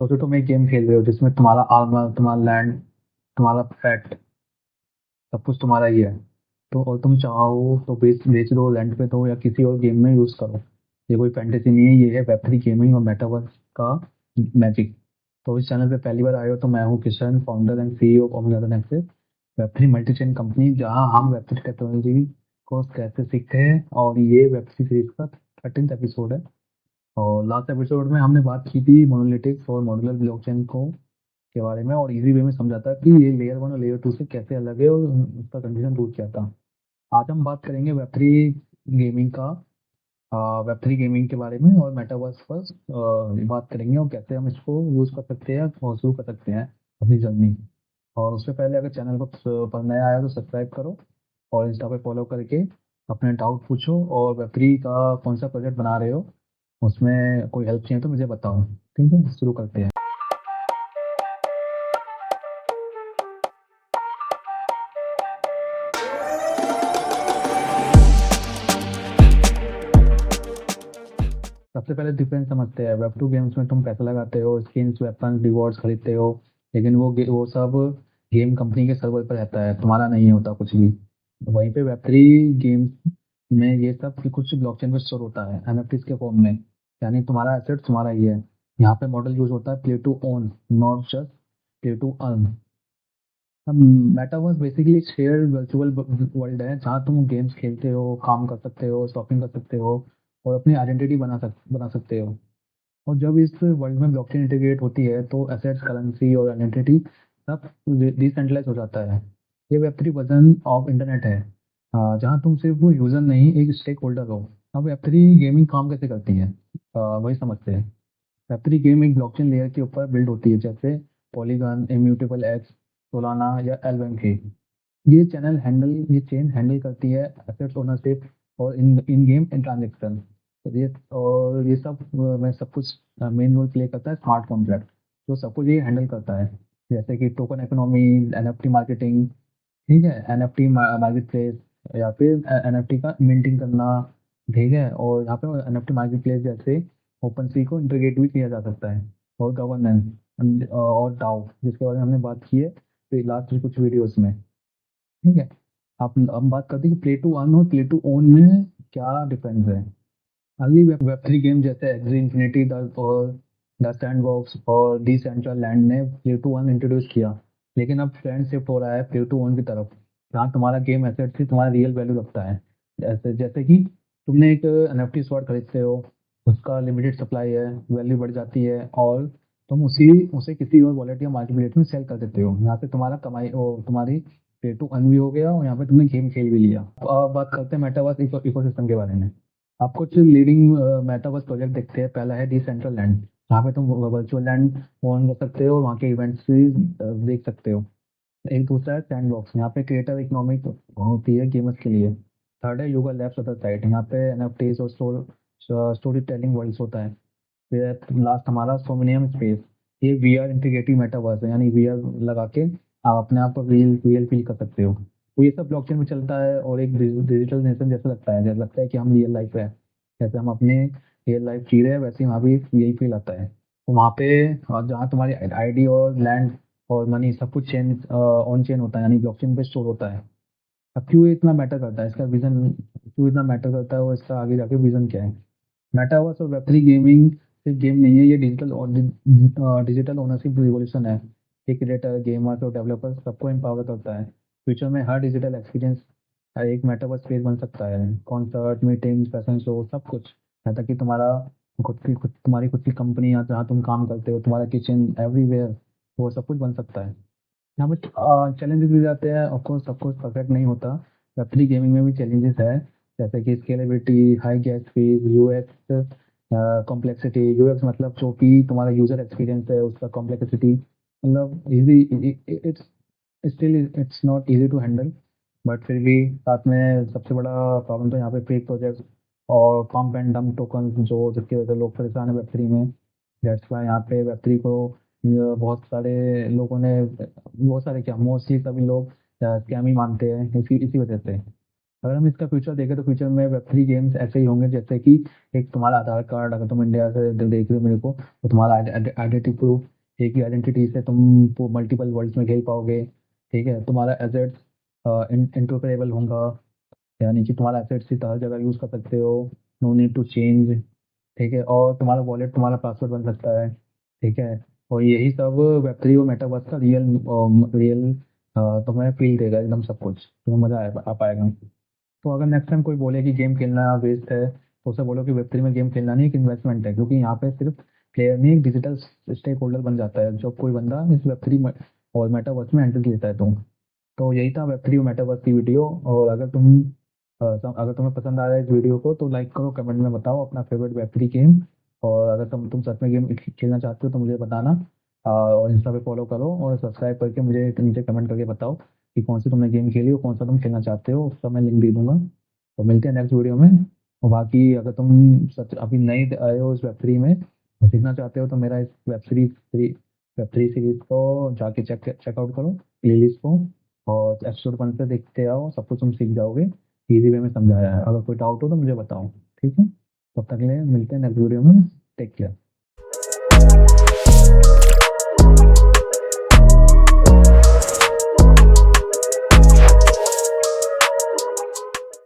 सोचो तुम एक गेम खेल रहे हो जिसमें तुम्हारा आर्मर, तुम्हारा लैंड, तुम्हारा पेट, सब कुछ तुम्हारा ही है। तो और तुम चाहो तो बेच बेच दो, लैंड पे दो, या किसी और गेम में यूज करो। ये कोई फैंटेसी नहीं है, ये है वेब3 गेमिंग और मेटावर्स का मैजिक। तो इस चैनल पे पहली बार आए हो तो मैं हूँ Kishan, founder and CEO of Nadan access, वेब3 मल्टी चेन कंपनी, जहाँ हम वेब3 टेक्नोलॉजी को कैसे सीखते हैं। और ये वेब3 सीरीज का 13th एपिसोड है। और लास्ट एपिसोड में हमने बात की थी मोनोलिटिक्स और मॉड्यूलर ब्लॉकचेन को के बारे में, और इजी वे में समझाता कि ये लेयर 1 और लेयर 2 से कैसे अलग है और उसका कंडीशन रूट क्या था। आज हम बात करेंगे वेब3 गेमिंग का, वेब3 गेमिंग के बारे में, और मेटावर्स पर बात करेंगे और कैसे हम इसको यूज कर सकते हैं और शुरू कर सकते हैं अपनी जर्नी। और उससे पहले अगर चैनल को पर नया आया तो सब्सक्राइब करो, और इंस्टा पे फॉलो करके अपने डाउट पूछो, और वेब3 का कौन सा प्रोजेक्ट बना रहे हो उसमें कोई हेल्प चाहिए तो मुझे बताओ। ठीक है, शुरू करते हैं। सबसे पहले डिफरेंस समझते हैं। वेब 2 गेम्स में तुम पैसा लगाते हो, स्किन्स, वेपन्स, रिवॉर्ड्स खरीदते हो, लेकिन वो सब गेम कंपनी के सर्वर पर रहता है, तुम्हारा नहीं होता कुछ भी। वहीं पे वेब 3 गेम्स में ये सब कुछ ब्लॉकचेन पे स्टोर होता है, एनएफटीज के फॉर्म में। यानी तुम्हारा एसेट तुम्हारा ही है। यहाँ पे मॉडल यूज होता है play to own, not just play to earn. Metaverse basically एक शेयर्ड वर्चुअल वर्ल्ड है, जहाँ तुम गेम्स खेलते हो, काम कर सकते हो, शॉपिंग कर सकते हो, और अपनी आइडेंटिटी बना सकते हो। और जब इस वर्ल्ड में ब्लॉकचेन इंटीग्रेट होती है तो एसेट्स, करेंसी और आइडेंटिटी सब डिसेंट्रलाइज हो जाता है। ये वेब 3 वर्जन ऑफ इंटरनेट है, जहाँ तुम सिर्फ यूजर नहीं, एक स्टेक होल्डर हो। अब वेब 3 गेमिंग काम कैसे करती है, वही समझते हैं। वेब 3 गेम एक ब्लॉकचेन लेयर के ऊपर बिल्ड होती है, जैसे पॉलीगन, इम्यूटेबल एक्स, सोलाना या एलवेम। ये चेन हैंडल करती है एसेट्स ओनरशिप और इन इन गेम ट्रांजेक्शन। ये सब में सब कुछ मेन रोल प्ले करता है स्मार्ट कॉन्ट्रैक्ट, जो सब कुछ ये हैंडल करता है। जैसे कि टोकन इकोनॉमी, एनएफटी मार्केटिंग, ठीक है, एनएफटी मार्केट प्लेस, या फिर एनएफटी का मिंटिंग करना। ठीक है, और यहाँ पे एनएफटी मार्केट प्लेस जैसे ओपन सी को इंटीग्रेट भी किया जा सकता है। और गवर्नेंस और डाउ, जिसके बारे में हमने बात की है तो लास्ट कुछ वीडियोस में। ठीक है, आप हम बात करते हैं कि प्ले टू अर्न और प्ले टू ओन में क्या डिफरेंस है। अगली वेब 3 गेम जैसे एक्सी इन्फिनिटी और द सैंडबॉक्स और डिसेंट्रल लैंड ने प्ले टू अर्न इंट्रोड्यूस किया, लेकिन अब ट्रेंड शिफ्ट हो रहा है प्ले टू ओन की तरफ, जहाँ तुम्हारा गेम एसेट से तुम्हारा रियल वैल्यू लगता है। जैसे जैसे कि तुमने एक एनएफटी स्वॉर्ड खरीदते हो, उसका लिमिटेड सप्लाई है, वैल्यू बढ़ जाती है, और तुम उसी उसे किसी और वॉलेट या मार्केट प्लेस में सेल कर देते हो। यहाँ पे तुम्हारा कमाई और तुम्हारी पे टू अर्न भी हो गया, और यहाँ पे तुमने गेम खेल भी लिया। अब बात करते हैं मेटावर्स इकोसिस्टम के बारे में। आप कुछ लीडिंग मेटावर्स प्रोजेक्ट देखते हैं। पहला है डिसेंट्रल लैंड, जहाँ पे तुम वर्चुअल लैंड ओन कर सकते हो और वहाँ के इवेंट्स भी देख सकते हो। एक दूसरा है सैंडबॉक्स, यहाँ पे क्रिएटर इकोनॉमिक होती है गेमर्स के लिए। थर्ड है यूगा लैब्स अदर साइट, यहाँ पे एनएफटीज और स्टोरी टेलिंग वर्ल्ड्स होता है। फिर लास्ट हमारा सोमिनियम स्पेस, ये वीआर इंटीग्रेटिव मेटावर्स है, यानी वीआर लगा के आप अपने आप को रियल रियल फील कर सकते हो। तो ये सब ब्लॉकचेन में चलता है, और एक डिजिटल नेशन जैसा लगता है, जैसा लगता है कि हम रियल लाइफ है, जैसे हम अपने रियल लाइफ जी रहे हैं, वैसे ही वहाँ भी यही फील आता है। तो वहाँ पे जहाँ तुम्हारी आईडी और लैंड और मनी सब कुछ चेन ऑन चेन होता है, यानी ब्लॉकचेन पे स्टोर होता है। अब क्यों ये इतना मैटर करता है, इसका विजन क्यों इतना मैटर करता है, और इसका आगे जाके विजन क्या है। मेटावर्स और वेब 3 गेमिंग सिर्फ गेम नहीं है, ये डिजिटल ओनरशिप रिवॉल्यूशन है। ये क्रिएटर, गेमर्स और डेवलपर्स सबको एम्पावर करता है। फ्यूचर में हर डिजिटल एक्सपीरियंस एक मेटावर्स स्पेस बन सकता है। कॉन्सर्ट, मीटिंग्स, फैशन शो, सब कुछ। यहाँ तक कि तुम्हारी खुद की कंपनी, या जहाँ तुम काम करते हो, तुम्हारा किचन, एवरीवेयर, वो सब कुछ बन सकता है। यहाँ पे चैलेंजेस भी जाते हैं, ऑफकोर्स सब कुछ परफेक्ट नहीं होता। वेब 3 गेमिंग में भी चैलेंजेस है, जैसे कि scalability, high gas fees, UX complexity. UX मतलब जो कि तुम्हारा यूजर एक्सपीरियंस है, उसका कॉम्प्लेक्सिटी, मतलब easy, it's still it's not easy to handle. But फिर भी साथ में सबसे बड़ा प्रॉब्लम तो यहाँ पे फेक प्रोजेक्ट और पम्प एंड डंप टोकन, जो जिसकी वजह से लोग परेशान है वेब 3 में। दैट्स वाई यहाँ पे वेब 3 को बहुत सारे लोगों ने, बहुत सारे क्या, मोस्टली सभी लोग स्कैम ही मानते हैं, इसी इसी वजह से। अगर हम इसका फ्यूचर देखें तो फ्यूचर में वेब 3 गेम्स ऐसे ही होंगे जैसे कि एक तुम्हारा आधार कार्ड, अगर तुम इंडिया से देख रहे हो मेरे को, तो तुम्हारा आइडेंटिटी प्रूफ, एक ही आइडेंटिटी से तुम मल्टीपल वर्ल्ड्स में खेल पाओगे। ठीक है, तुम्हारा एसेट्स इंटरऑपरेबल होगा, यानी कि तुम्हारा एसेट्स ही हर जगह यूज़ कर सकते हो, नो नीड टू चेंज। ठीक है, और तुम्हारा वॉलेट तुम्हारा पासवर्ड बन सकता है। ठीक है, और यही सब वेब 3 और मेटावर्स का रियल रियल तुम्हें फील देगा एकदम सब कुछ, तुम्हें मजा आ पाएगा। तो अगर नेक्स्ट टाइम कोई बोले कि गेम खेलना वेस्ट है, तो उसे बोलो कि वेब 3 में गेम खेलना नहीं एक इन्वेस्टमेंट है, क्योंकि यहाँ पे सिर्फ प्लेयर नहीं, एक डिजिटल स्टेक होल्डर बन जाता है जब कोई बंदा इस वेब 3 में और मेटावर्स में एंट्री लेता है। तो यही था वेब 3 और मेटावर्स की वीडियो। और अगर तुम्हें पसंद आ रहा है इस वीडियो को तो लाइक करो, कमेंट में बताओ अपना फेवरेट वेब 3 गेम। और अगर तुम सच में गेम खेलना चाहते हो तो मुझे बताना। और इंस्टा पे फॉलो करो और सब्सक्राइब करके मुझे नीचे कमेंट करके बताओ कि कौन सी तुमने गेम खेली और कौन सा तुम खेलना चाहते हो, उसका मैं लिंक दे दूंगा। तो मिलते हैं नेक्स्ट वीडियो में। और बाकी अगर तुम सच अभी नए आए हो इस वेब 3 में और सीखना चाहते हो तो मेरा इस वेब 3 सीरीज को जाके चेकआउट करो, प्लेलिस्ट को। और एपिसोड 1 से देखते आओ, सब कुछ तुम सीख जाओगे। इजी वे में समझाया है, अगर कोई डाउट हो तो मुझे बताओ। ठीक है, तब तक के लिए मिलते हैं नेक्स्ट वीडियो में। Take care.